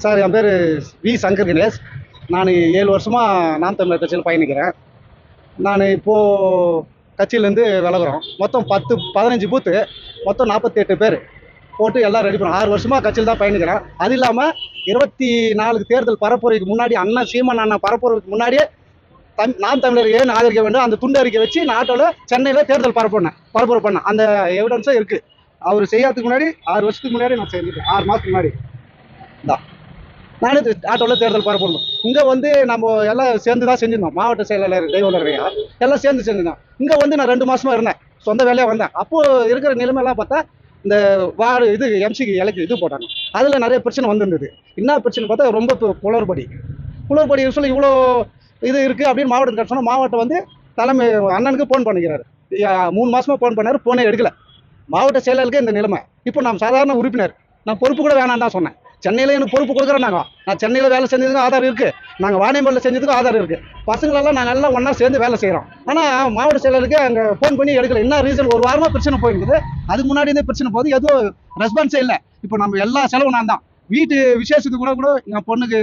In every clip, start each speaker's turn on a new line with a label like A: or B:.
A: Sir என் பேர் we Shankar Ganesh. நான் 7 வருஷமாக நாம் தமிழர் கட்சியில் பயணிக்கிறேன். நான் இப்போது கட்சியிலேருந்து விலகுறோம். மொத்தம் 15 பூத்து, மொத்தம் 48 பேர் போட்டு எல்லாம் ரெடி பண்ணோம். 6 வருஷமாக கட்சியில் தான் பயணிக்கிறேன். அது இல்லாமல் 24 தேர்தல் பரப்புரைக்கு முன்னாடி சீமான் அண்ணா பரப்புரைக்கு முன்னாடியே நாம் தமிழர் ஏன் ஆதரிக்க வேண்டும் அந்த துண்டு அறிக்கை வச்சு நான் ஆட்டோவில் சென்னையில் தேர்தல் பரப்புரை பண்ணேன். அந்த எவிடன்ஸும் இருக்குது. அவர் செய்யறதுக்கு முன்னாடி 6 வருஷத்துக்கு முன்னாடி நான் செஞ்சுட்டேன். 6 மாதத்துக்கு முன்னாடி தான் நானே ஆட்டோவில் தேர்தல் பரப்பணும். இங்கே நம்ம எல்லாம் சேர்ந்து தான் செஞ்சிருந்தோம். மாவட்ட செயலாளர் தெய்வலரையா எல்லாம் சேர்ந்து செஞ்சிருந்தோம். இங்கே நான் 2 மாசமா இருந்தேன். சொந்த வேலையாக வந்தேன். அப்போது இருக்கிற நிலைமையெல்லாம் பார்த்தா இந்த எம்சிக்கு இது போட்டாங்க. அதில் நிறைய பிரச்சனை வந்திருந்தது. என்ன பிரச்சனை பார்த்தா ரொம்ப குளறுபடி சொல்லி இவ்வளோ இது இருக்குது அப்படின்னு மாவட்டத்துக்கு சொன்னால் மாவட்டம் தலைமை அண்ணனுக்கு ஃபோன் பண்ணிக்கிறாரு. 3 மாசமா ஃபோன் பண்ணாரு, ஃபோனே எடுக்கல. மாவட்ட செயலாளருக்கு இந்த நிலைமை. இப்போ நான் சாதாரண உறுப்பினர், நான் பொறுப்பு கூட வேணாம் தான் சொன்னேன். சென்னையில் எனக்கு பொறுப்பு கொடுக்குறோம். நான் சென்னையில் வேலை செஞ்சதுக்கும் ஆதாரம் இருக்குது. நாங்கள் வாணியம்பேட்டில் செஞ்சதுக்கும் ஆதாரம் இருக்குது. பசங்களெல்லாம் நாங்கள் எல்லாம் ஒன்றா சேர்ந்து வேலை செய்கிறோம். ஆனால் மாவட்ட செயலருக்கு அங்கே ஃபோன் பண்ணி எடுக்கல. என்ன ரீசன்? ஒரு வாரமாக பிரச்சனை போயிருக்குது. அதுக்கு முன்னாடி இருந்தே பிரச்சனை போகுது. எதுவும் ரெஸ்பான்ஸே இல்லை. இப்போ நம்ம எல்லா செலவும் நான் தான். வீட்டு விசேஷத்துக்கு கூட என் பொண்ணுக்கு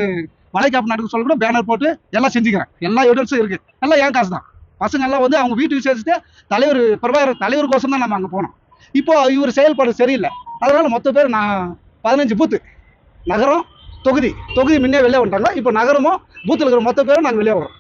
A: வளைகாப்பு நாட்டுக்கு சொல்ல கூட பேனர் போட்டு எல்லாம் செஞ்சுக்கிறேன். எல்லா எவிடன்ஸும் இருக்குது. எல்லாம் என் காசு தான். பசங்க எல்லாம் அவங்க வீட்டு விசேஷத்தை பிரபாகர் தலைவருக்கோசம் தான் நம்ம அங்கே போனோம். இப்போ இவர் செயல்பாடு சரியில்லை. அதனால மொத்த பேர் நான் 15 பூத்து நகரம் தொகுதி முன்னே வெளியே வந்துட்டாங்க. இப்போ நகரமும் பூத்தில் இருக்கிற மொத்த பேரும் நாங்கள் வெளியே வரோம்.